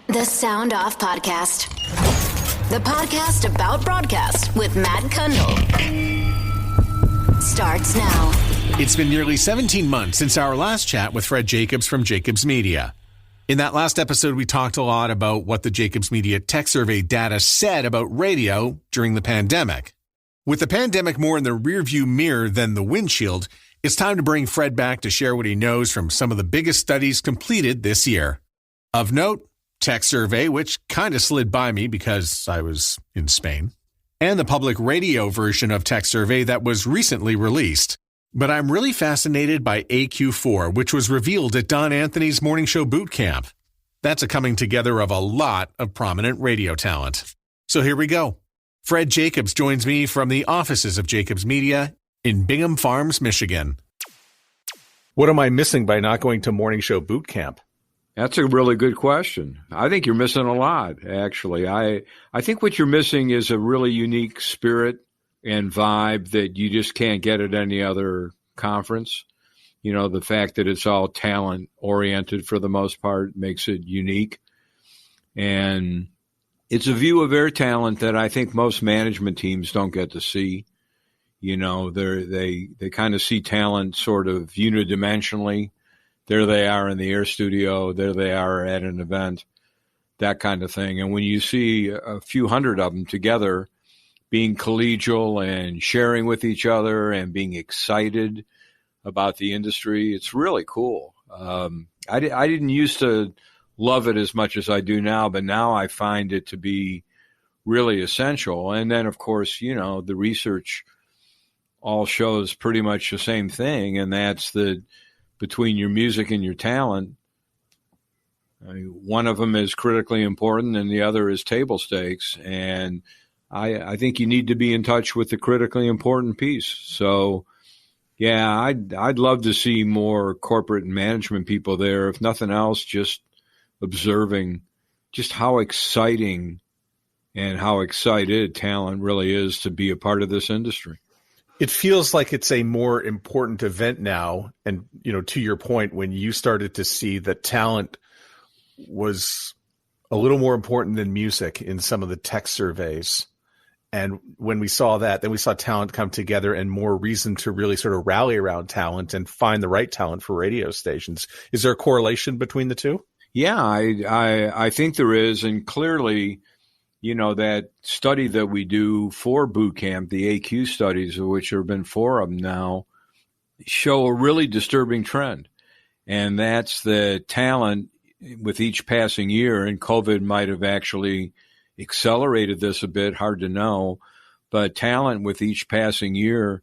The Sound Off Podcast. The podcast about broadcast with Matt Kundle. Starts now. It's been nearly 17 months since our last chat with Fred Jacobs from Jacobs Media. In that last episode, we talked a lot about what the Jacobs Media Tech Survey data said about radio during the pandemic. With the pandemic more in the rearview mirror than the windshield, it's time to bring Fred back to share what he knows from some of the biggest studies completed this year. Of note, Tech Survey, which kind of slid by me because I was in Spain, and the public radio version of Tech Survey that was recently released. But I'm really fascinated by AQ4, which was revealed at Don Anthony's Morning Show Boot Camp. That's a coming together of a lot of prominent radio talent. So here we go. Fred Jacobs joins me from the offices of Jacobs Media in Bingham Farms, Michigan. What am I missing by not going to Morning Show Boot Camp? That's a really good question. I think you're missing a lot, actually. I think what you're missing is a really unique spirit and vibe that you just can't get at any other conference. You know, the fact that it's all talent-oriented for the most part makes it unique. And it's a view of their talent that I think most management teams don't get to see. You know, they kind of see talent sort of unidimensionally. There they are in the air studio. There they are at an event, that kind of thing. And when you see a few hundred of them together being collegial and sharing with each other and being excited about the industry, it's really cool. I didn't used to love it as much as I do now, but now I find it to be really essential. And then, of course, you know, the research all shows pretty much the same thing, and that's that between your music and your talent, one of them is critically important and the other is table stakes. And I think you need to be in touch with the critically important piece. So, yeah, I'd love to see more corporate and management people there. If nothing else, just observing just how exciting and how excited talent really is to be a part of this industry. It feels like it's a more important event now. And, you know, to your point, when you started to see that talent was a little more important than music in some of the tech surveys. And when we saw that, then we saw talent come together and more reason to really sort of rally around talent and find the right talent for radio stations. Is there a correlation between the two? Yeah, I think there is. And clearly, you know, that study that we do for boot camp, the AQ studies, of which there have been 4 of them now, show a really disturbing trend. And that's the talent with each passing year, and COVID might have actually accelerated this a bit, hard to know, but talent with each passing year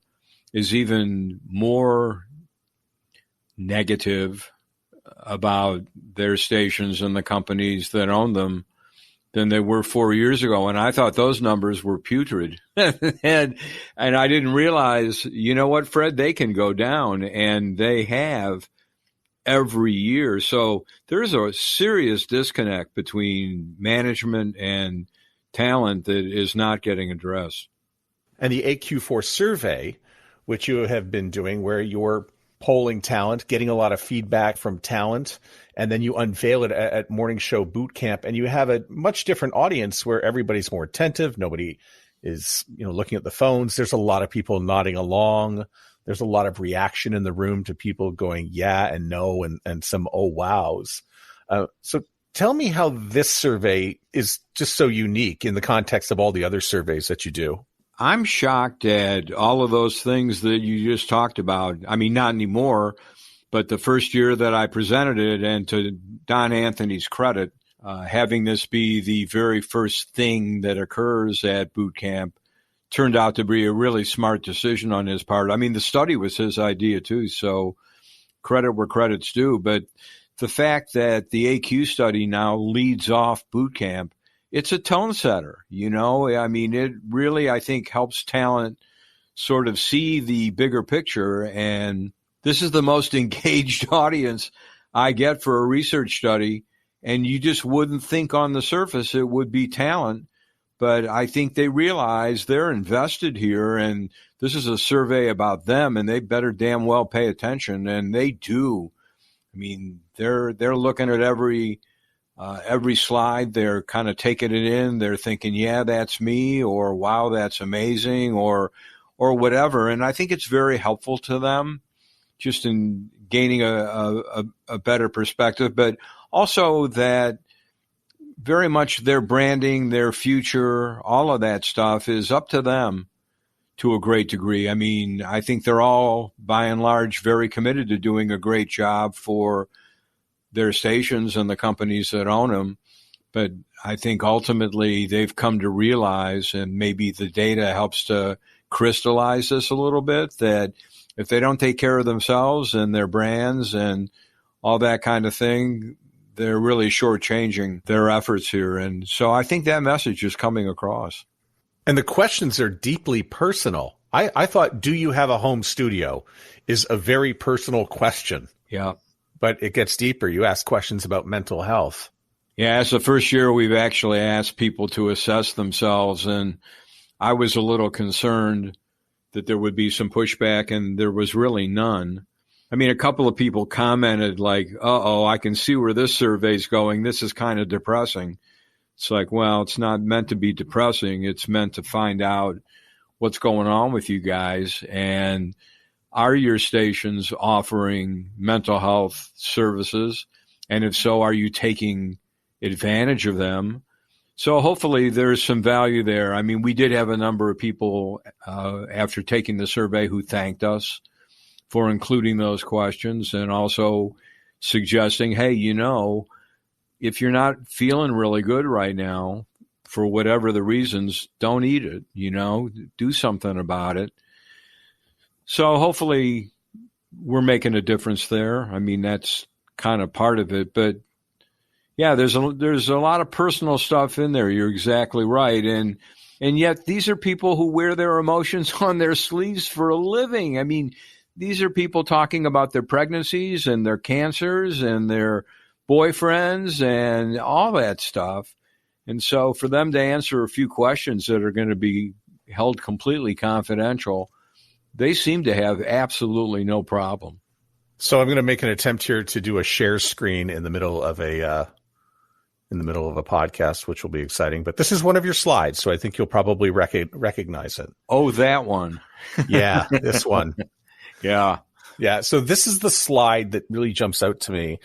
is even more negative about their stations and the companies that own them than they were 4 years ago. And I thought those numbers were putrid. and I didn't realize, you know what, Fred, they can go down, and they have every year. So there's a serious disconnect between management and talent that is not getting addressed. And the AQ4 survey, which you have been doing, where you're polling talent, getting a lot of feedback from talent, and then you unveil it at Morning Show Boot Camp, and you have a much different audience where everybody's more attentive. Nobody is, you know, looking at the phones. There's a lot of people nodding along. There's a lot of reaction in the room to people going, yeah and no, and some oh wows. So tell me how this survey is just so unique in the context of all the other surveys that you do. I'm shocked at all of those things that you just talked about. I mean, not anymore, but the first year that I presented it, and to Don Anthony's credit, having this be the very first thing that occurs at boot camp turned out to be a really smart decision on his part. I mean, the study was his idea too, so credit where credit's due. But the fact that the AQ study now leads off boot camp, it's a tone setter, you know? I mean, it really, I think, helps talent sort of see the bigger picture. And this is the most engaged audience I get for a research study. And you just wouldn't think on the surface it would be talent. But I think they realize they're invested here, and this is a survey about them, and they better damn well pay attention. And they do. I mean, they're looking at every Every slide, they're kind of taking it in. They're thinking, yeah, that's me, or wow, that's amazing, or whatever. And I think it's very helpful to them just in gaining a better perspective, but also that very much their branding, their future, all of that stuff is up to them to a great degree. I mean, I think they're all, by and large, very committed to doing a great job for their stations and the companies that own them. But I think ultimately they've come to realize, and maybe the data helps to crystallize this a little bit, that if they don't take care of themselves and their brands and all that kind of thing, they're really shortchanging their efforts here. And so I think that message is coming across. And the questions are deeply personal. I thought, do you have a home studio is a very personal question. Yeah. But it gets deeper. You ask questions about mental health. Yeah, it's the first year we've actually asked people to assess themselves. And I was a little concerned that there would be some pushback, and there was really none. I mean, a couple of people commented like, uh-oh, I can see where this survey's going. This is kind of depressing. It's like, well, it's not meant to be depressing. It's meant to find out what's going on with you guys. And are your stations offering mental health services? And if so, are you taking advantage of them? So hopefully there's some value there. I mean, we did have a number of people after taking the survey who thanked us for including those questions, and also suggesting, hey, if you're not feeling really good right now, for whatever the reasons, don't eat it, do something about it. So hopefully we're making a difference there. I mean, that's kind of part of it. But yeah, there's a lot of personal stuff in there. You're exactly right. And yet these are people who wear their emotions on their sleeves for a living. I mean, these are people talking about their pregnancies and their cancers and their boyfriends and all that stuff. And so for them to answer a few questions that are going to be held completely confidential, they seem to have absolutely no problem. So I'm going to make an attempt here to do a share screen in the middle of a podcast, which will be exciting. But this is one of your slides, so I think you'll probably recognize it. Oh, that one. Yeah, this one. Yeah. Yeah. So this is the slide that really jumps out to me,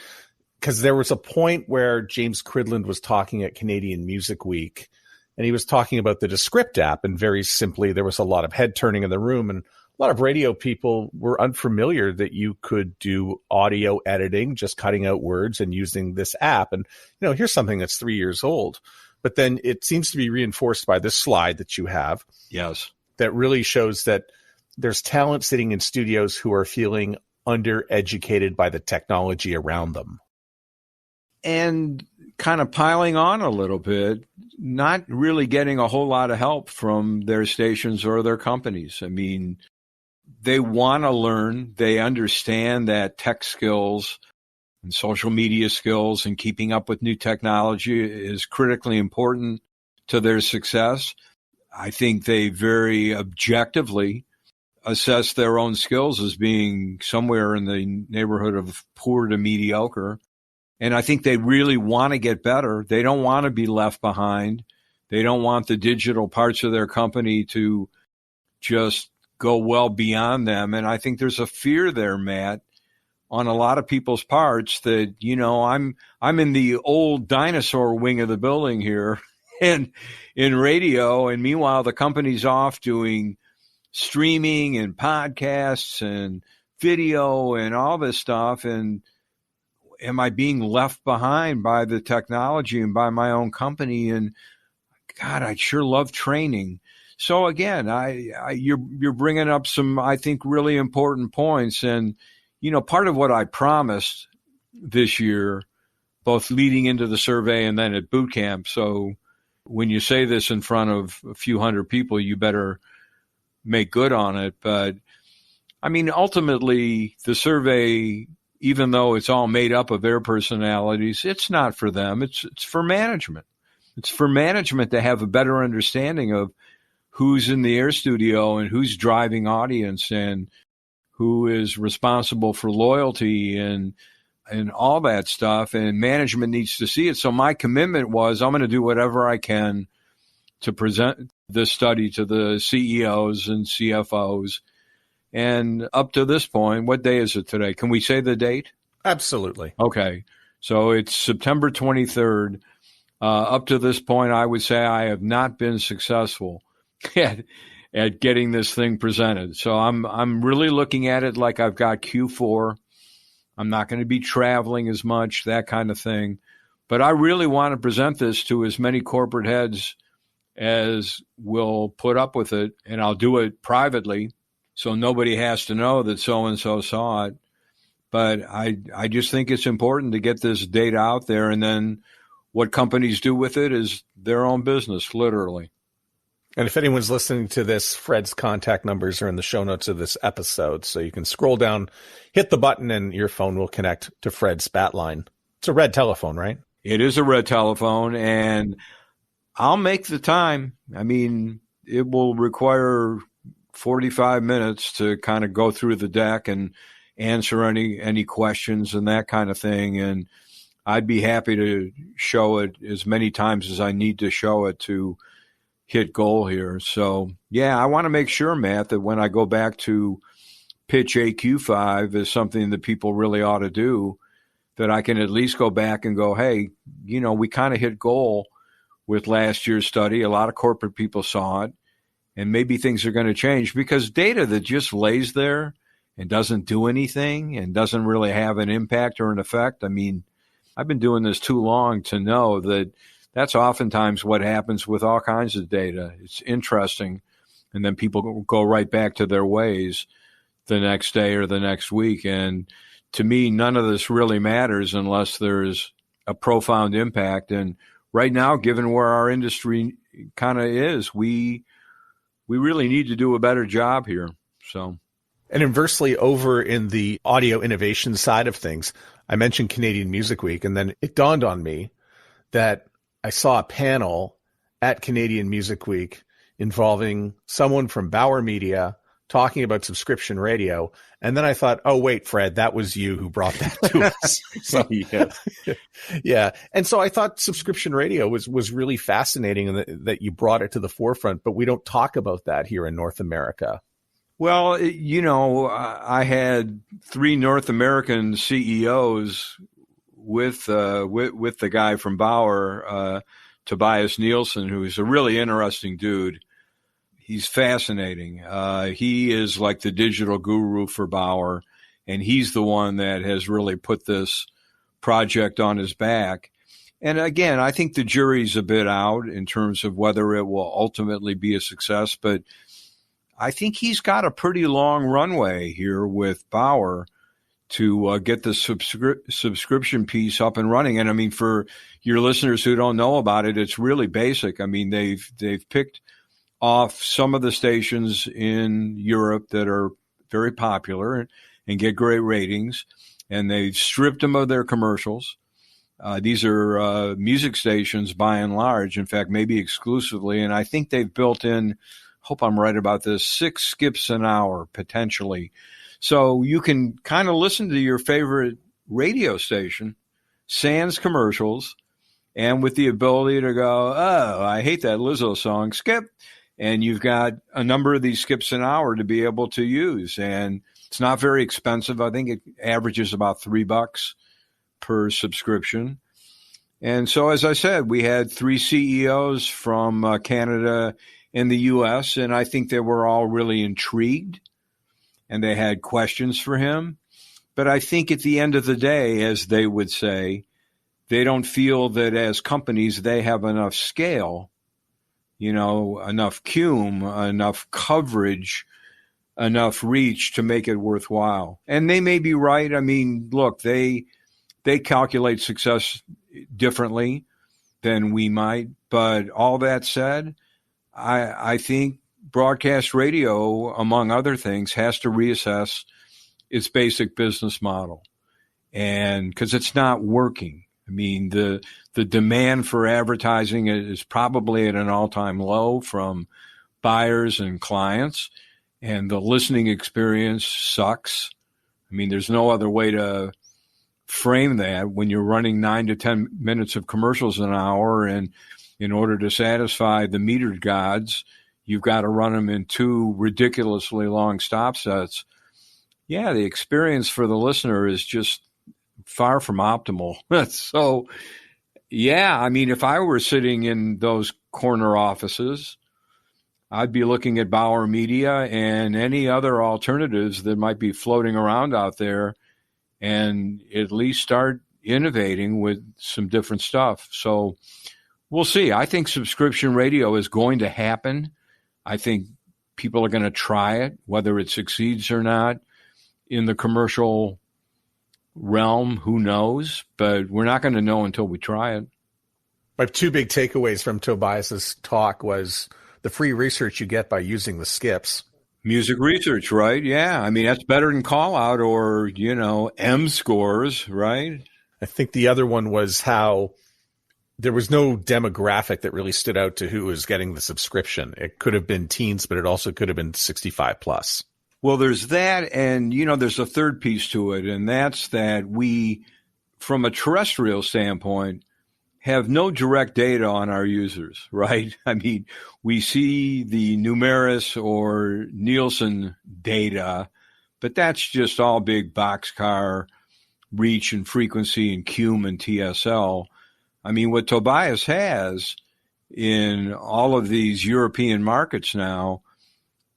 because there was a point where James Cridland was talking at Canadian Music Week, and he was talking about the Descript app. And very simply, there was a lot of head turning in the room, and a lot of radio people were unfamiliar that you could do audio editing, just cutting out words and using this app. And, here's something that's 3 years old. But then it seems to be reinforced by this slide that you have. Yes. That really shows that there's talent sitting in studios who are feeling undereducated by the technology around them. And kind of piling on a little bit, not really getting a whole lot of help from their stations or their companies. I mean, they want to learn. They understand that tech skills and social media skills and keeping up with new technology is critically important to their success. I think they very objectively assess their own skills as being somewhere in the neighborhood of poor to mediocre. And I think they really want to get better. They don't want to be left behind. They don't want the digital parts of their company to just go well beyond them. And I think there's a fear there, Matt, on a lot of people's parts that, I'm in the old dinosaur wing of the building here and in radio. And meanwhile, the company's off doing streaming and podcasts and video and all this stuff. And am I being left behind by the technology and by my own company? And God, I'd sure love training. So again, you're bringing up some, I think, really important points. And, part of what I promised this year, both leading into the survey and then at boot camp. So when you say this in front of a few hundred people, you better make good on it. But I mean, ultimately the survey, even though it's all made up of their personalities, it's not for them. It's for management. It's for management to have a better understanding of who's in the air studio and who's driving audience and who is responsible for loyalty and and all that stuff, and management needs to see it. So my commitment was I'm going to do whatever I can to present this study to the CEOs and CFOs. And up to this point, what day is it today? Can we say the date? Absolutely. Okay. So it's September 23rd. Up to this point, I would say I have not been successful at getting this thing presented. So I'm really looking at it like I've got Q4. I'm not going to be traveling as much, that kind of thing. But I really want to present this to as many corporate heads as will put up with it, and I'll do it privately so nobody has to know that so-and-so saw it. But I just think it's important to get this data out there, and then what companies do with it is their own business, literally. And if anyone's listening to this, Fred's contact numbers are in the show notes of this episode. So you can scroll down, hit the button, and your phone will connect to Fred's bat line. It's a red telephone, right? It is a red telephone, and I'll make the time. I mean, it will require 45 minutes to kind of go through the deck and answer any questions and that kind of thing. And I'd be happy to show it as many times as I need to show it to hit goal here. So, yeah, I want to make sure, Matt, that when I go back to pitch AQ5 as something that people really ought to do, that I can at least go back and go, hey, you know, we kind of hit goal with last year's study. A lot of corporate people saw it, and maybe things are going to change, because data that just lays there and doesn't do anything and doesn't really have an impact or an effect. I mean, I've been doing this too long to know that that's oftentimes what happens with all kinds of data. It's interesting, and then people go right back to their ways the next day or the next week. And to me, none of this really matters unless there's a profound impact. And right now, given where our industry kind of is, we really need to do a better job here. So, and inversely, over in the audio innovation side of things, I mentioned Canadian Music Week, and then it dawned on me that I saw a panel at Canadian Music Week involving someone from Bauer Media talking about subscription radio. And then I thought, oh, wait, Fred, that was you who brought that to us. So, yeah. And so I thought subscription radio was really fascinating, and that you brought it to the forefront, but we don't talk about that here in North America. Well, you know, I had 3 North American CEOs with the guy from Bauer, Tobias Nielsen, who's a really interesting dude. He's fascinating. He is like the digital guru for Bauer, and he's the one that has really put this project on his back. And again, I think the jury's a bit out in terms of whether it will ultimately be a success, but I think he's got a pretty long runway here with Bauer to get the subscription piece up and running. And I mean, for your listeners who don't know about it, it's really basic. I mean, they've picked off some of the stations in Europe that are very popular and get great ratings, and they've stripped them of their commercials. These are music stations by and large, in fact, maybe exclusively. And I think they've built in, hope I'm right about this, 6 skips an hour potentially. So you can kind of listen to your favorite radio station, sans commercials, and with the ability to go, oh, I hate that Lizzo song, skip. And you've got a number of these skips an hour to be able to use. And it's not very expensive. I think it averages about $3 per subscription. And so, as I said, we had 3 CEOs from Canada and the U.S., and I think they were all really intrigued, and they had questions for him. But I think at the end of the day, as they would say, they don't feel that as companies they have enough scale, you know, enough cume, enough coverage, enough reach to make it worthwhile. And they may be right. I mean, look, they calculate success differently than we might. But all that said, I think broadcast radio, among other things, has to reassess its basic business model, and because it's not working. I mean, the demand for advertising is probably at an all-time low from buyers and clients, and the listening experience sucks. I mean, there's no other way to frame that when you're running 9 to 10 minutes of commercials an hour, and in order to satisfy the metered gods, you've got to run them in 2 ridiculously long stop sets. Yeah, the experience for the listener is just far from optimal. So, yeah, I mean, if I were sitting in those corner offices, I'd be looking at Bauer Media and any other alternatives that might be floating around out there, and at least start innovating with some different stuff. So we'll see. I think subscription radio is going to happen. I think people are going to try it, whether it succeeds or not. In the commercial realm, who knows? But we're not going to know until we try it. My 2 big takeaways from Tobias's talk was the free research you get by using the skips. Music research, right? Yeah. I mean, that's better than call out or, M scores, right? I think the other one was how there was no demographic that really stood out to who was getting the subscription. It could have been teens, but it also could have been 65 plus. Well, there's that, and, there's a third piece to it, and that's that we, from a terrestrial standpoint, have no direct data on our users, right? I mean, we see the Numeris or Nielsen data, but that's just all big boxcar reach and frequency and QM and TSL. I mean, what Tobias has in all of these European markets now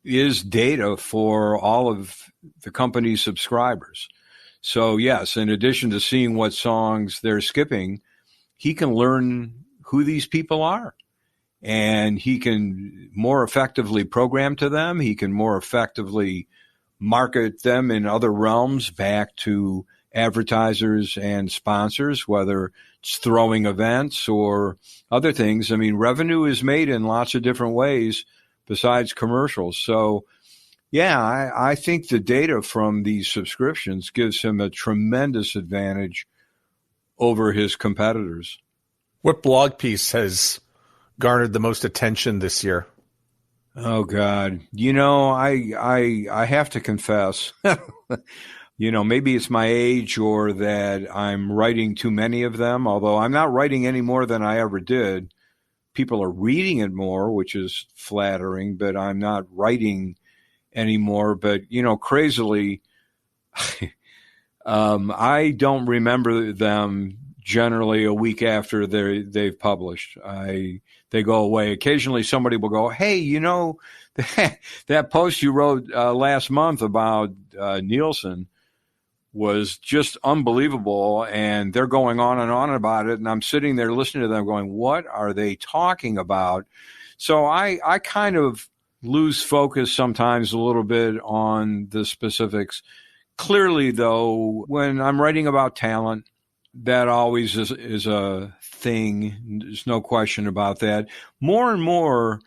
is data for all of the company's subscribers. So yes, in addition to seeing what songs they're skipping, he can learn who these people are, and he can more effectively program to them. He can more effectively market them in other realms back to advertisers and sponsors, whether it's throwing events or other things. I mean, revenue is made in lots of different ways besides commercials. So, yeah, I think the data from these subscriptions gives him a tremendous advantage over his competitors. What blog piece has garnered the most attention this year? Oh, God. I have to confess, maybe it's my age or that I'm writing too many of them, although I'm not writing any more than I ever did. People are reading it more, which is flattering, but I'm not writing anymore. But, crazily, I don't remember them generally a week after they've published. They go away. Occasionally somebody will go, hey, that post you wrote last month about Nielsen was just unbelievable, and they're going on and on about it, and I'm sitting there listening to them going, what are they talking about? So I kind of lose focus sometimes a little bit on the specifics. Clearly, though, when I'm writing about talent, that always is a thing. There's no question about that. More and more,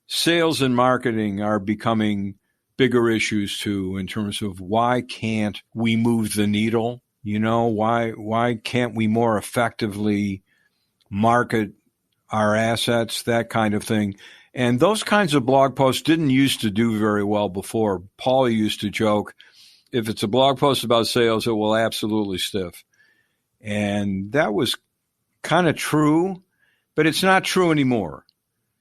sales and marketing are becoming bigger issues too, in terms of why can't we move the needle? Why can't we more effectively market our assets, that kind of thing. And those kinds of blog posts didn't used to do very well before. Paul used to joke, if it's a blog post about sales, it will absolutely stiff. And that was kind of true, but it's not true anymore.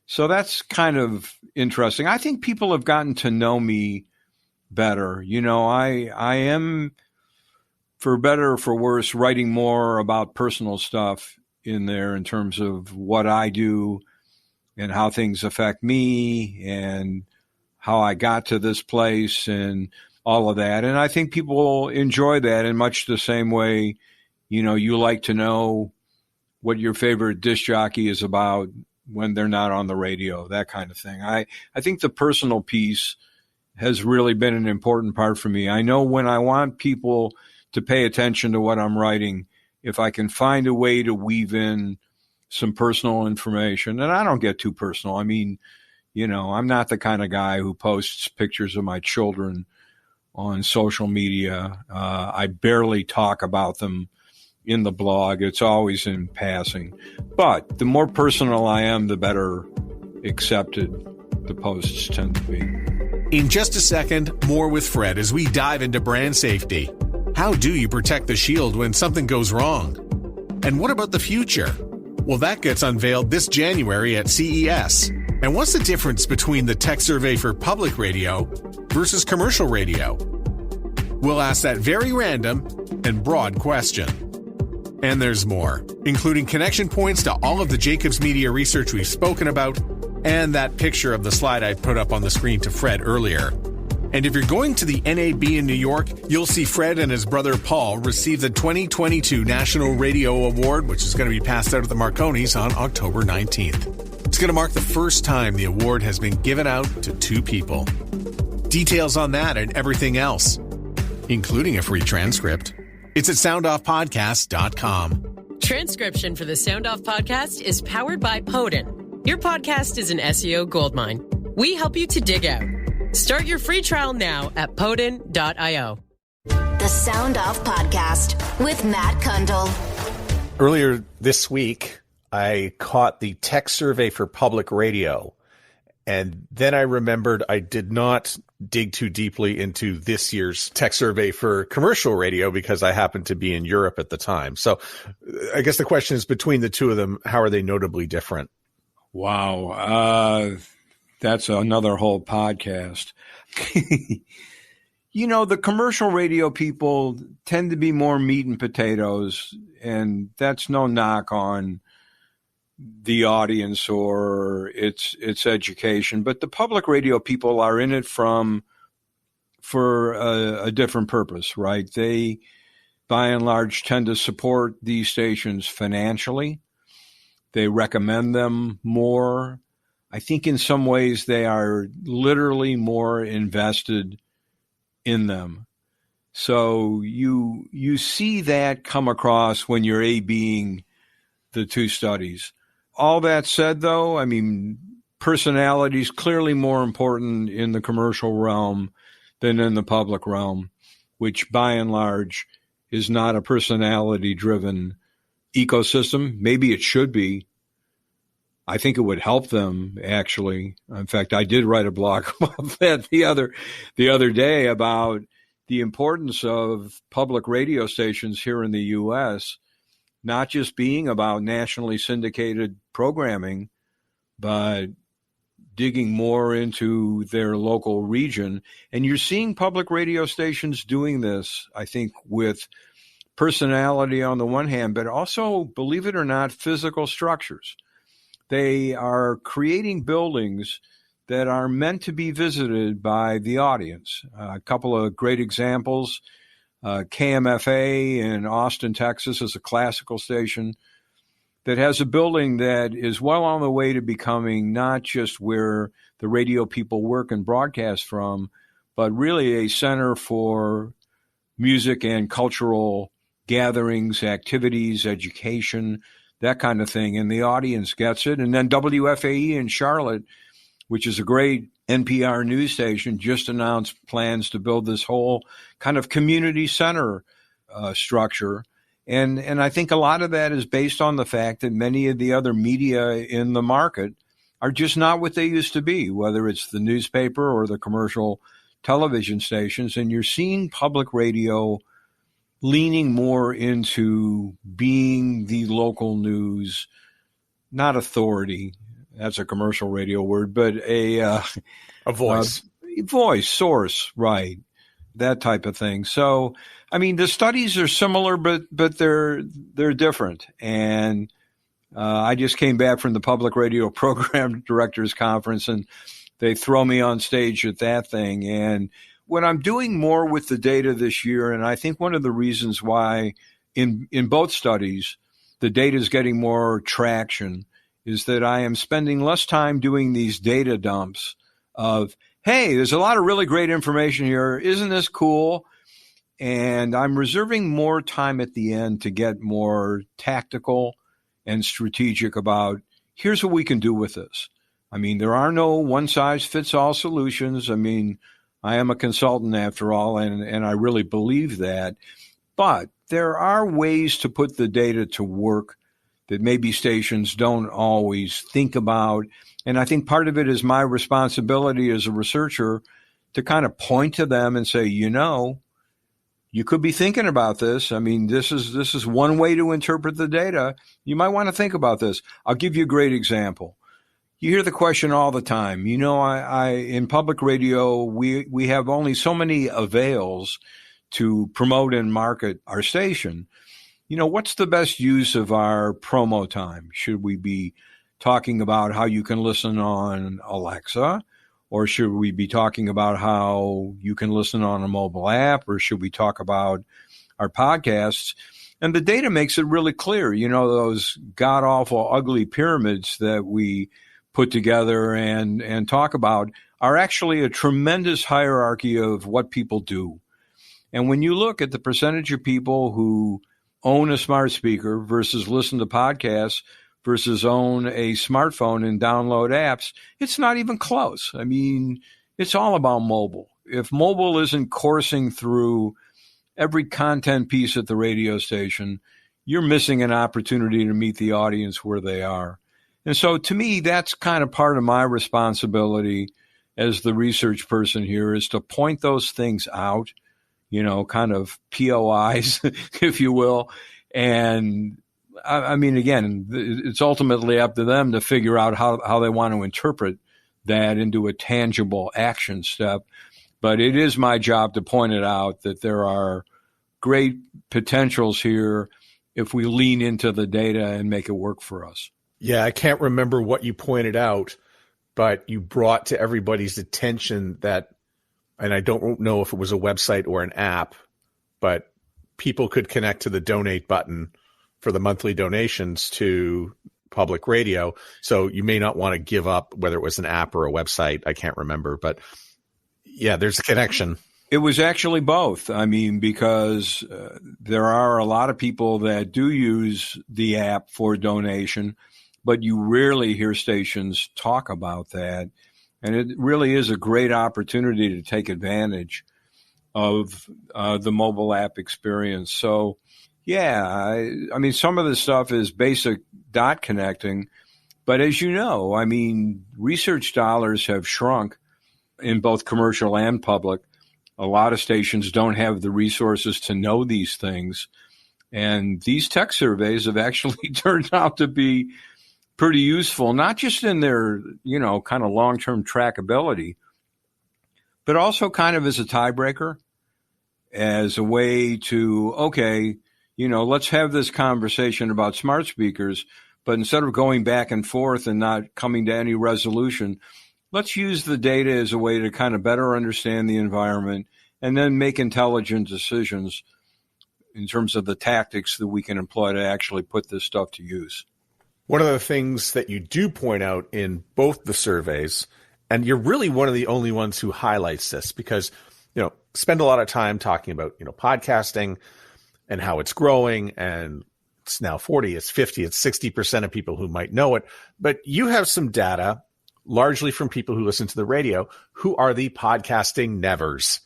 So that's kind of interesting. I think people have gotten to know me better. I am, for better or for worse, writing more about personal stuff in there in terms of what I do and how things affect me and how I got to this place and all of that. And I think people enjoy that in much the same way, you like to know what your favorite disc jockey is about when they're not on the radio, that kind of thing. I think the personal piece has really been an important part for me. I know when I want people to pay attention to what I'm writing, if I can find a way to weave in some personal information, and I don't get too personal. I mean, I'm not the kind of guy who posts pictures of my children on social media. I barely talk about them in the blog. It's always in passing. But the more personal I am, the better accepted the posts tend to be. In just a second, more with Fred as we dive into brand safety. How do you protect the shield when something goes wrong? And what about the future? Well, that gets unveiled this January at CES. And what's the difference between the tech survey for public radio versus commercial radio? We'll ask that very random and broad question. And there's more, including connection points to all of the Jacobs Media research we've spoken about, and that picture of the slide I put up on the screen to Fred earlier. And if you're going to the NAB in New York, you'll see Fred and his brother Paul receive the 2022 National Radio Award, which is going to be passed out at the Marconis on October 19th. It's going to mark the first time the award has been given out to two people. Details on that and everything else, including a free transcript, it's at soundoffpodcast.com. Transcription for the Sound Off podcast is powered by Podin. Your podcast is an SEO goldmine. We help you to dig out. Start your free trial now at podin.io. The Sound Off Podcast with Matt Kundle. Earlier this week, I caught the tech survey for public radio, and then I remembered I did not dig too deeply into this year's tech survey for commercial radio because I happened to be in Europe at the time. So I guess the question is, between the two of them, how are they notably different? Wow. That's another whole podcast. You know, the commercial radio people tend to be more meat and potatoes, and that's no knock on the audience or its education. But the public radio people are in it for a different purpose, right? They, by and large, tend to support these stations financially. They recommend them more. I think in some ways they are literally more invested in them. So you see that come across when you're A/Bing the two studies. All that said, though, I mean, personality is clearly more important in the commercial realm than in the public realm, which by and large is not a personality-driven ecosystem. Maybe it should be. I think it would help them, actually. In fact, I did write a blog about that the other day about the importance of public radio stations here in the U.S., not just being about nationally syndicated programming, but digging more into their local region. And you're seeing public radio stations doing this, I think, with personality on the one hand, but also, believe it or not, physical structures. They are creating buildings that are meant to be visited by the audience. A couple of great examples. KMFA in Austin, Texas is a classical station that has a building that is well on the way to becoming not just where the radio people work and broadcast from, but really a center for music and cultural gatherings, activities, education, that kind of thing, and the audience gets it. And then WFAE in Charlotte, which is a great NPR news station, just announced plans to build this whole kind of community center structure. And I think a lot of that is based on the fact that many of the other media in the market are just not what they used to be, whether it's the newspaper or the commercial television stations. And you're seeing public radio leaning more into being the local news, not authority. That's a commercial radio word, but a voice. Voice, source, right. That type of thing. So, I mean, the studies are similar, but they're different. And I just came back from the Public Radio Program Directors Conference, and they throw me on stage at that thing. And what I'm doing more with the data this year, and I think one of the reasons why in both studies the data is getting more traction, is that I am spending less time doing these data dumps of, hey, there's a lot of really great information here. Isn't this cool? And I'm reserving more time at the end to get more tactical and strategic about, here's what we can do with this. I mean, there are no one-size-fits-all solutions. I mean, I am a consultant after all, and I really believe that. But there are ways to put the data to work that maybe stations don't always think about. And I think part of it is my responsibility as a researcher to kind of point to them and say, you know, you could be thinking about this. I mean, this is one way to interpret the data. You might want to think about this. I'll give you a great example. You hear the question all the time. You know, I in public radio, we have only so many avails to promote and market our station. You know, what's the best use of our promo time? Should we be talking about how you can listen on Alexa? Or should we be talking about how you can listen on a mobile app? Or should we talk about our podcasts? And the data makes it really clear. You know, those god-awful, ugly pyramids that we put together and talk about are actually a tremendous hierarchy of what people do. And when you look at the percentage of people who own a smart speaker versus listen to podcasts versus own a smartphone and download apps, it's not even close. I mean, it's all about mobile. If mobile isn't coursing through every content piece at the radio station, you're missing an opportunity to meet the audience where they are. And so to me, that's kind of part of my responsibility as the research person here, is to point those things out, you know, kind of POIs, if you will. And I mean, again, it's ultimately up to them to figure out how they want to interpret that into a tangible action step. But it is my job to point it out that there are great potentials here if we lean into the data and make it work for us. Yeah, I can't remember what you pointed out, but you brought to everybody's attention that, and I don't know if it was a website or an app, but people could connect to the donate button for the monthly donations to public radio. So you may not want to give up whether it was an app or a website. I can't remember, but yeah, there's a connection. It was actually both. I mean, because there are a lot of people that do use the app for donation, but you rarely hear stations talk about that. And it really is a great opportunity to take advantage of the mobile app experience. So, yeah, I mean, some of the stuff is basic dot connecting, but as you know, I mean, research dollars have shrunk in both commercial and public. A lot of stations don't have the resources to know these things. And these tech surveys have actually turned out to be pretty useful, not just in their, you know, kind of long-term trackability, but also kind of as a tiebreaker, as a way to, okay, you know, let's have this conversation about smart speakers, but instead of going back and forth and not coming to any resolution, let's use the data as a way to kind of better understand the environment and then make intelligent decisions in terms of the tactics that we can employ to actually put this stuff to use. One of the things that you do point out in both the surveys, and you're really one of the only ones who highlights this because, you know, spend a lot of time talking about, you know, podcasting and how it's growing, and it's now 40, it's 50, it's 60% of people who might know it. But you have some data, largely from people who listen to the radio, who are the podcasting nevers.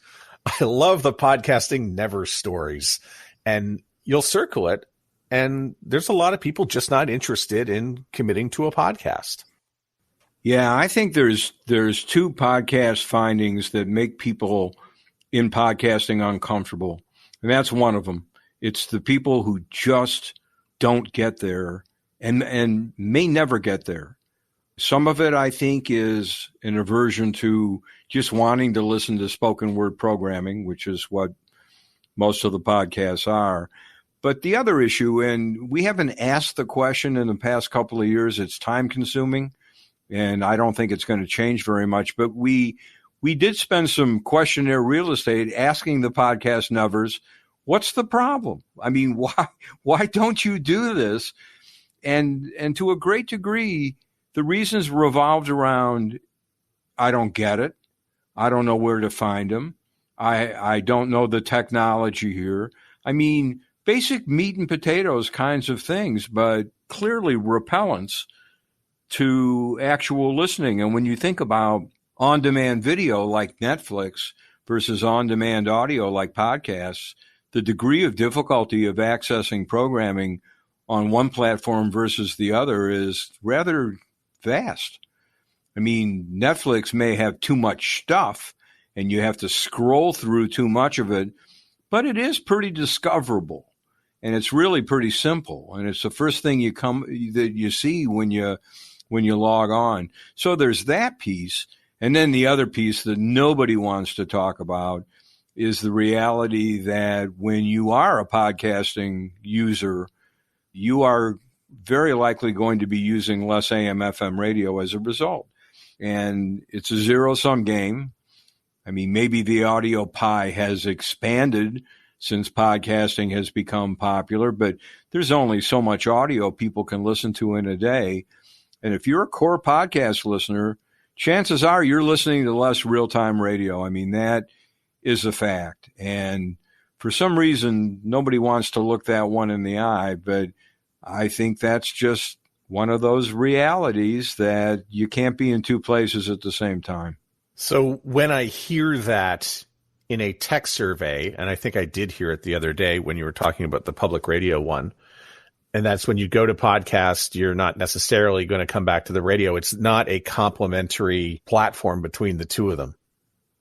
I love the podcasting never stories. And you'll circle it, and there's a lot of people just not interested in committing to a podcast. Yeah, I think there's two podcast findings that make people in podcasting uncomfortable, and that's one of them. It's the people who just don't get there and may never get there. Some of it, I think, is an aversion to just wanting to listen to spoken word programming, which is what most of the podcasts are. But the other issue, and we haven't asked the question in the past couple of years, it's time consuming, and I don't think it's going to change very much, but we did spend some questionnaire real estate asking the podcast nevers, what's the problem? I mean, why don't you do this? And to a great degree, the reasons revolved around, I don't get it. I don't know where to find them. I don't know the technology here. I mean, basic meat and potatoes kinds of things, but clearly repellents to actual listening. And when you think about on-demand video like Netflix versus on-demand audio like podcasts, the degree of difficulty of accessing programming on one platform versus the other is rather vast. I mean, Netflix may have too much stuff and you have to scroll through too much of it, but it is pretty discoverable, and it's really pretty simple, and it's the first thing that you see when you log on. So there's that piece, and then the other piece that nobody wants to talk about is the reality that when you are a podcasting user, you are very likely going to be using less AM/FM radio as a result. And it's a zero-sum game. I mean, maybe the audio pie has expanded since podcasting has become popular, but there's only so much audio people can listen to in a day. And if you're a core podcast listener, chances are you're listening to less real-time radio. I mean, that is a fact. And for some reason, nobody wants to look that one in the eye, but I think that's just one of those realities that you can't be in two places at the same time. So when I hear that in a tech survey, and I think I did hear it the other day when you were talking about the public radio one, and that's when you go to podcast, you're not necessarily going to come back to the radio. It's not a complementary platform between the two of them.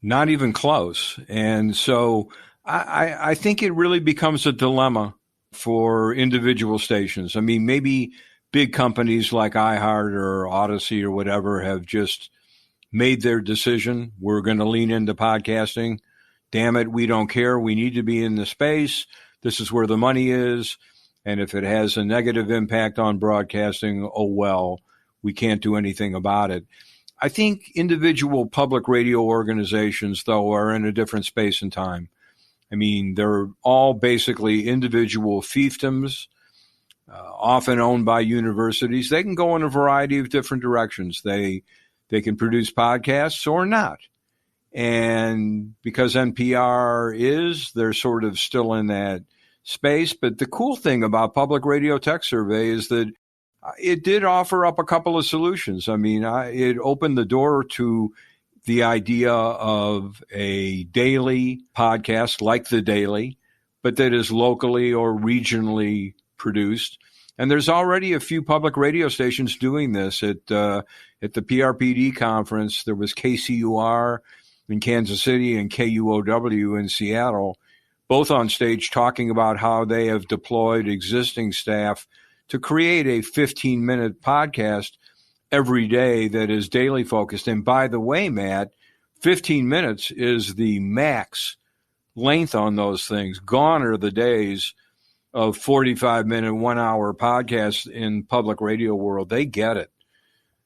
Not even close. And so I think it really becomes a dilemma for individual stations. I mean, maybe big companies like iHeart or Odyssey or whatever have just made their decision. We're going to lean into podcasting. Damn it, we don't care. We need to be in the space. This is where the money is. And if it has a negative impact on broadcasting, oh well, we can't do anything about it. I think individual public radio organizations, though, are in a different space and time. I mean, they're all basically individual fiefdoms, often owned by universities. They can go in a variety of different directions. They can produce podcasts or not. And because NPR they're sort of still in that space. But the cool thing about Public Radio Tech Survey is that it did offer up a couple of solutions. I mean, it opened the door to the idea of a daily podcast like The Daily, but that is locally or regionally produced. And there's already a few public radio stations doing this. At the PRPD conference, there was KCUR in Kansas City and KUOW in Seattle, both on stage talking about how they have deployed existing staff to create a 15-minute podcast every day that is daily focused. And by the way, Matt, 15 minutes is the max length on those things. Gone are the days of 45-minute, 1-hour podcasts in public radio world. They get it.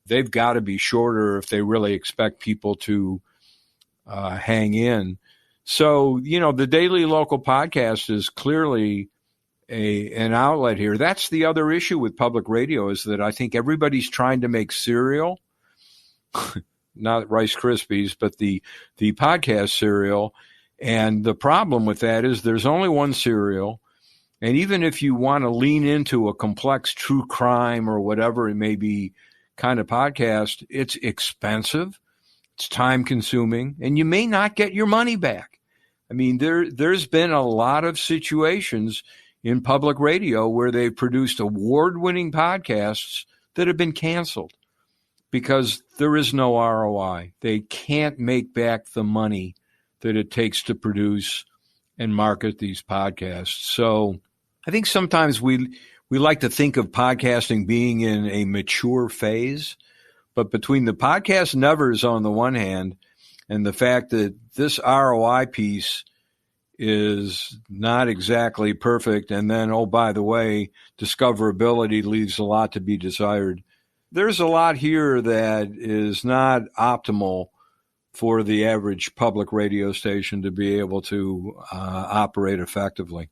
They've got to be shorter if they really expect people to hang in. So, the daily local podcast is clearly an outlet here. That's the other issue with public radio, is that I think everybody's trying to make cereal, not Rice Krispies, but the podcast cereal. And the problem with that is there's only one cereal. And even if you want to lean into a complex true crime or whatever it may be kind of podcast, it's expensive, it's time consuming, and you may not get your money back. I mean, there's been a lot of situations in public radio where they've produced award-winning podcasts that have been canceled because there is no ROI. They can't make back the money that it takes to produce and market these podcasts. So I think sometimes we like to think of podcasting being in a mature phase, but between the podcast nevers on the one hand and the fact that this ROI piece is not exactly perfect, and then, oh, by the way, discoverability leaves a lot to be desired. There's a lot here that is not optimal for the average public radio station to be able to operate effectively.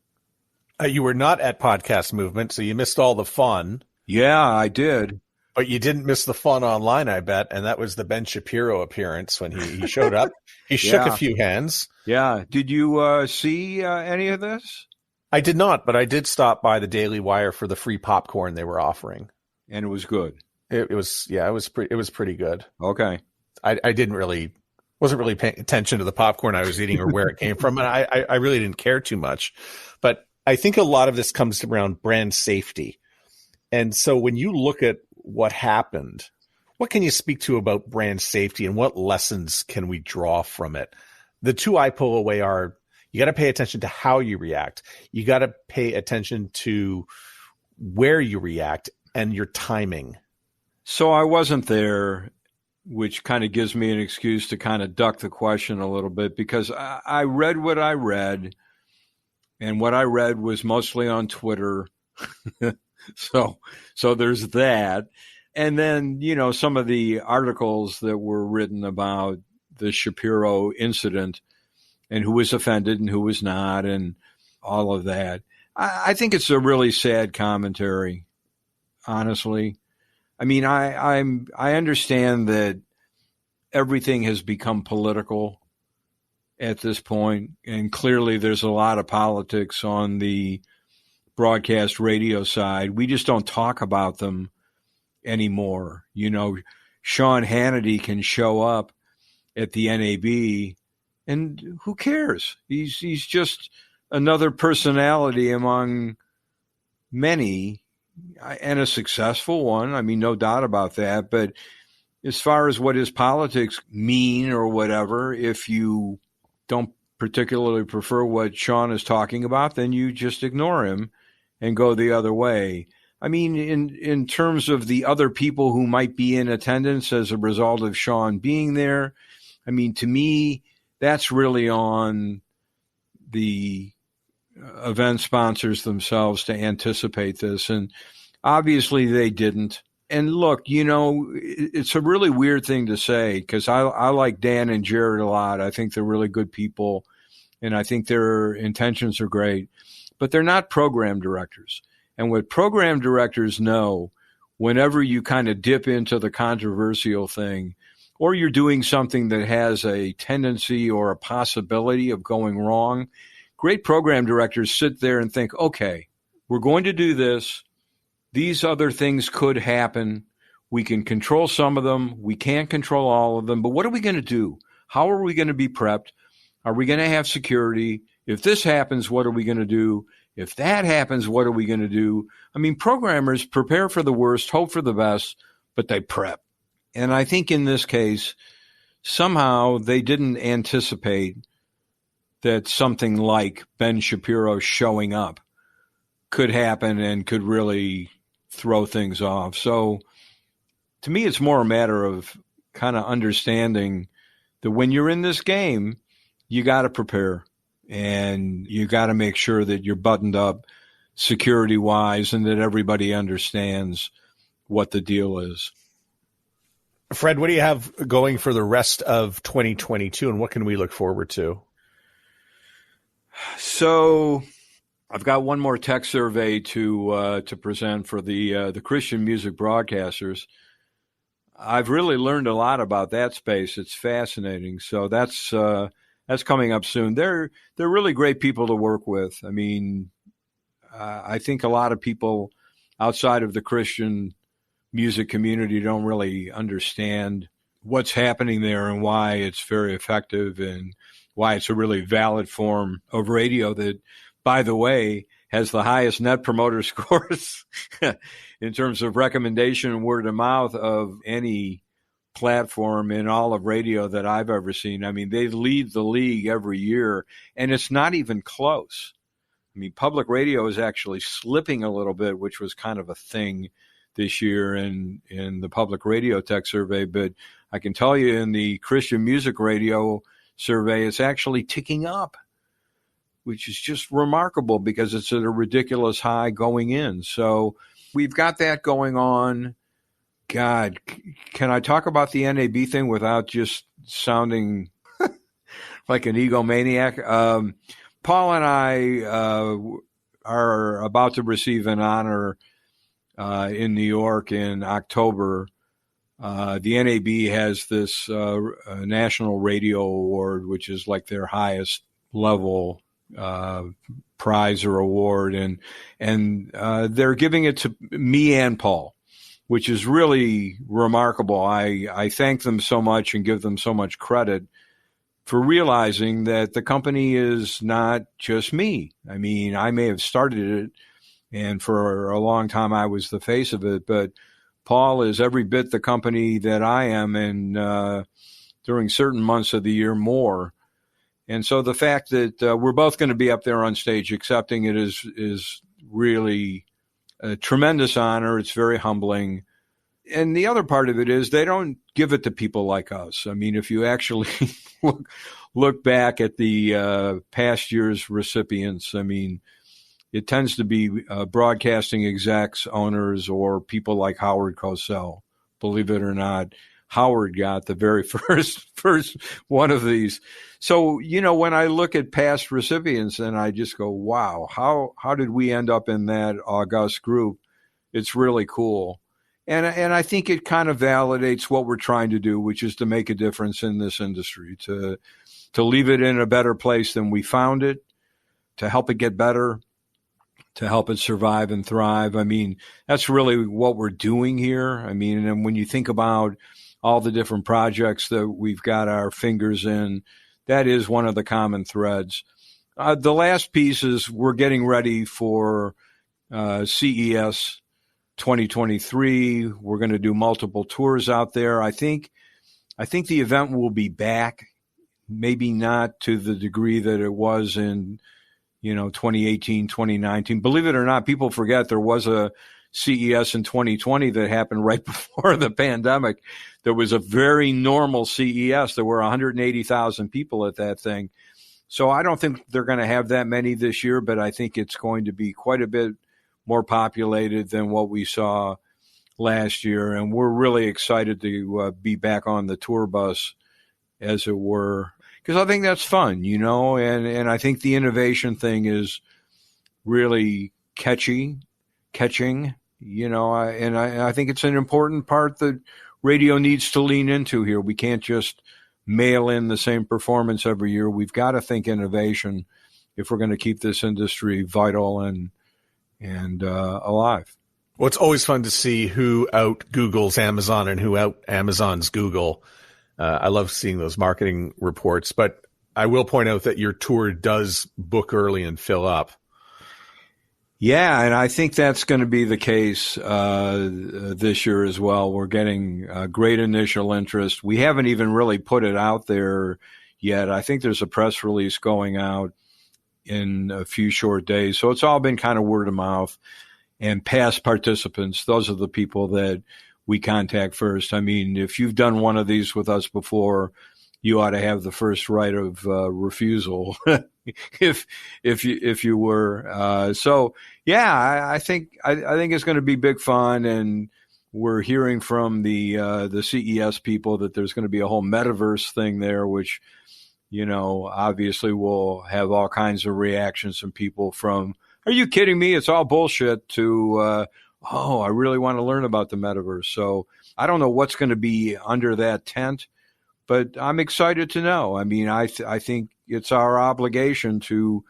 You were not at Podcast Movement, so you missed all the fun. Yeah, I did. But you didn't miss the fun online, I bet, and that was the Ben Shapiro appearance when he showed up. He shook a few hands. Yeah. Did you see any of this? I did not, but I did stop by the Daily Wire for the free popcorn they were offering. And it was good. It was pretty good. Okay. I wasn't really paying attention to the popcorn I was eating or where it came from, and I really didn't care too much. But I think a lot of this comes around brand safety. And so when you look at what happened, what can you speak to about brand safety and what lessons can we draw from it? The two I pull away are, You got to pay attention to how you react. You got to pay attention to where you react and your timing. So I wasn't there, which kind of gives me an excuse to kind of duck the question a little bit, because I read what I read, and what I read was mostly on Twitter. So there's that. And then, some of the articles that were written about the Shapiro incident and who was offended and who was not, and all of that. I think it's a really sad commentary, honestly. I mean, I understand that everything has become political at this point, and clearly there's a lot of politics on the broadcast radio side. We just don't talk about them anymore. Sean Hannity can show up at the NAB, and who cares? He's just another personality among many, and a successful one. I mean, no doubt about that. But as far as what his politics mean or whatever, if you don't particularly prefer what Sean is talking about, then you just ignore him and go the other way. I mean, in terms of the other people who might be in attendance as a result of Sean being there, I mean, to me, that's really on the event sponsors themselves to anticipate this. And obviously they didn't. And look, it's a really weird thing to say, because I like Dan and Jared a lot. I think they're really good people, and I think their intentions are great, but they're not program directors. And what program directors know, whenever you kind of dip into the controversial thing, or you're doing something that has a tendency or a possibility of going wrong, great program directors sit there and think, okay, we're going to do this. These other things could happen. We can control some of them. We can't control all of them. But what are we going to do? How are we going to be prepped? Are we going to have security? If this happens, what are we going to do? If that happens, what are we going to do? I mean, programmers prepare for the worst, hope for the best, but they prep. And I think in this case, somehow they didn't anticipate that something like Ben Shapiro showing up could happen and could really throw things off. So to me, it's more a matter of kind of understanding that when you're in this game, you got to prepare, and you got to make sure that you're buttoned up security wise and that everybody understands what the deal is. Fred, what do you have going for the rest of 2022, and what can we look forward to? So I've got one more tech survey to present for the Christian music broadcasters. I've really learned a lot about that space. It's fascinating. So that's coming up soon. They're really great people to work with. I mean, I think a lot of people outside of the Christian music community don't really understand what's happening there and why it's very effective and why it's a really valid form of radio that, by the way, has the highest net promoter scores in terms of recommendation and word of mouth of any platform in all of radio that I've ever seen. I mean, they lead the league every year, and it's not even close. I mean, public radio is actually slipping a little bit, which was kind of a thing this year in the public radio tech survey. But I can tell you in the Christian music radio survey, it's actually ticking up, which is just remarkable because it's at a ridiculous high going in. So we've got that going on. God, can I talk about the NAB thing without just sounding like an egomaniac? Paul and I are about to receive an honor in New York in October. The NAB has this National Radio Award, which is like their highest level prize or award, and they're giving it to me and Paul, which is really remarkable. I thank them so much and give them so much credit for realizing that the company is not just me. I mean, I may have started it, and for a long time I was the face of it, but Paul is every bit the company that I am, and during certain months of the year more. And so the fact that we're both going to be up there on stage accepting it is really a tremendous honor. It's very humbling. And the other part of it is they don't give it to people like us. I mean, if you actually look back at the past year's recipients, I mean, it tends to be broadcasting execs, owners, or people like Howard Cosell. Believe it or not, Howard got the very first one of these. So, when I look at past recipients and I just go, wow, how did we end up in that august group? It's really cool. And I think it kind of validates what we're trying to do, which is to make a difference in this industry, to leave it in a better place than we found it, to help it get better, to help it survive and thrive. I mean, that's really what we're doing here. I mean, and when you think about all the different projects that we've got our fingers in, that is one of the common threads. The last piece is we're getting ready for CES 2023. We're going to do multiple tours out there. I think the event will be back, maybe not to the degree that it was in 2018, 2019. Believe it or not, people forget there was a CES in 2020 that happened right before the pandemic. There was a very normal CES. There were 180,000 people at that thing. So I don't think they're going to have that many this year, but I think it's going to be quite a bit more populated than what we saw last year. And we're really excited to be back on the tour bus, as it were, because I think that's fun, and I think the innovation thing is really catching, and I think it's an important part that radio needs to lean into here. We can't just mail in the same performance every year. We've got to think innovation if we're going to keep this industry vital and alive. Well, it's always fun to see who out Googles Amazon and who out Amazon's Google. I love seeing those marketing reports, but I will point out that your tour does book early and fill up. Yeah, and I think that's going to be the case this year as well. We're getting great initial interest. We haven't even really put it out there yet. I think there's a press release going out in a few short days. So it's all been kind of word of mouth. And past participants, those are the people that we contact first. I mean, if you've done one of these with us before, you ought to have the first right of refusal, if you were. So yeah, I think it's going to be big fun, and we're hearing from the CES people that there's going to be a whole metaverse thing there, which obviously will have all kinds of reactions from people from, "Are you kidding me? It's all bullshit," to oh, I really want to learn about the metaverse. So I don't know what's going to be under that tent, but I'm excited to know. I mean, I think it's our obligation to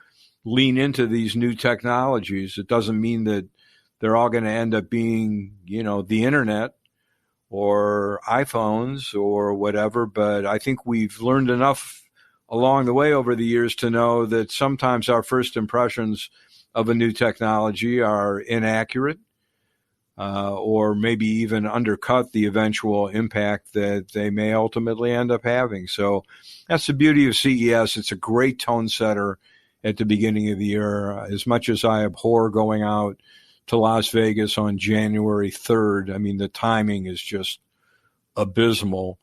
lean into these new technologies. It doesn't mean that they're all going to end up being, the internet or iPhones or whatever, but I think we've learned enough along the way over the years to know that sometimes our first impressions of a new technology are inaccurate. Or maybe even undercut the eventual impact that they may ultimately end up having. So that's the beauty of CES. It's a great tone setter at the beginning of the year. As much as I abhor going out to Las Vegas on January 3rd, I mean, the timing is just abysmal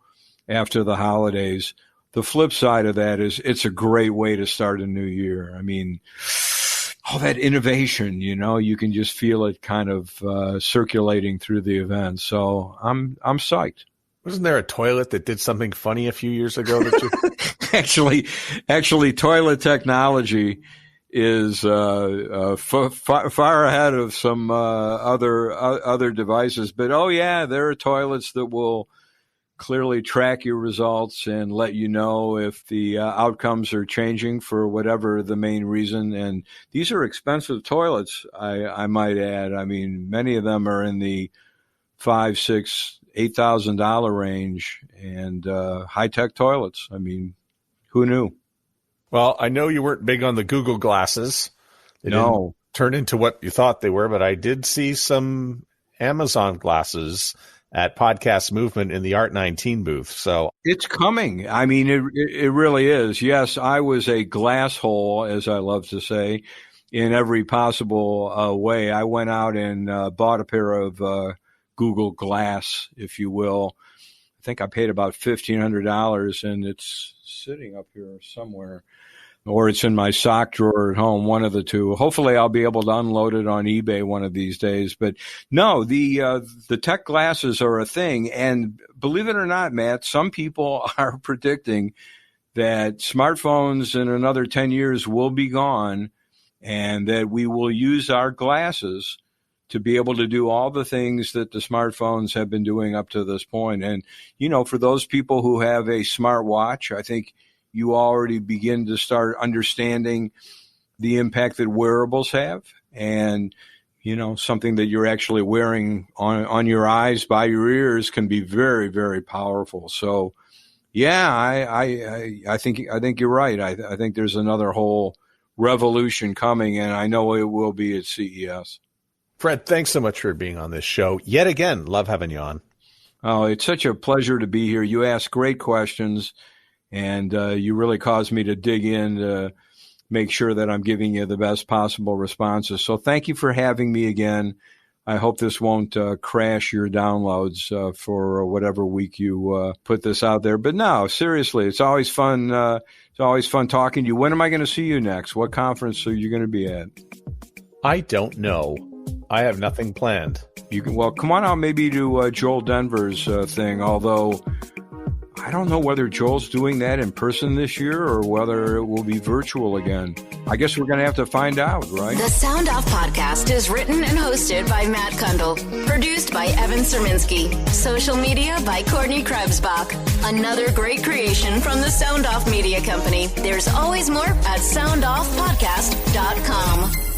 after the holidays. The flip side of that is it's a great way to start a new year. I mean, all that innovation, you can just feel it kind of circulating through the event. So I'm psyched. Wasn't there a toilet that did something funny a few years ago? That you... actually, toilet technology is far ahead of some other devices. But oh yeah, there are toilets that will clearly track your results and let you know if the outcomes are changing for whatever the main reason. And these are expensive toilets, I might add. I mean, many of them are in the $5,000, $6,000, $8,000 range, and high-tech toilets. I mean, who knew? Well, I know you weren't big on the Google glasses. They didn't turn into what you thought they were, but I did see some Amazon glasses at Podcast Movement in the Art19 booth. So it's coming. I mean, it really is. Yes, I was a glass hole, as I love to say, in every possible way. I went out and bought a pair of Google Glass, if you will. I think I paid about $1,500, and it's sitting up here somewhere. Or it's in my sock drawer at home, one of the two. Hopefully I'll be able to unload it on eBay one of these days. But no, the tech glasses are a thing. And believe it or not, Matt, some people are predicting that smartphones in another 10 years will be gone and that we will use our glasses to be able to do all the things that the smartphones have been doing up to this point. And, you know, for those people who have a smartwatch, I think you already begin to start understanding the impact that wearables have, and, you know, something that you're actually wearing on your eyes by your ears can be very, very powerful. So, yeah, I think you're right. I think there's another whole revolution coming, and I know it will be at CES. Fred, thanks so much for being on this show. Yet again, love having you on. Oh, it's such a pleasure to be here. You ask great questions. And you really caused me to dig in to make sure that I'm giving you the best possible responses. So thank you for having me again. I hope this won't crash your downloads for whatever week you put this out there. But no, seriously, it's always fun. It's always fun talking to you. When am I going to see you next? What conference are you going to be at? I don't know. I have nothing planned. Well, come on out maybe to Joel Denver's thing, although I don't know whether Joel's doing that in person this year or whether it will be virtual again. I guess we're going to have to find out, right? The Sound Off podcast is written and hosted by Matt Kundle. Produced by Evan Serminski. Social media by Courtney Krebsbach. Another great creation from the Sound Off Media Company. There's always more at soundoffpodcast.com.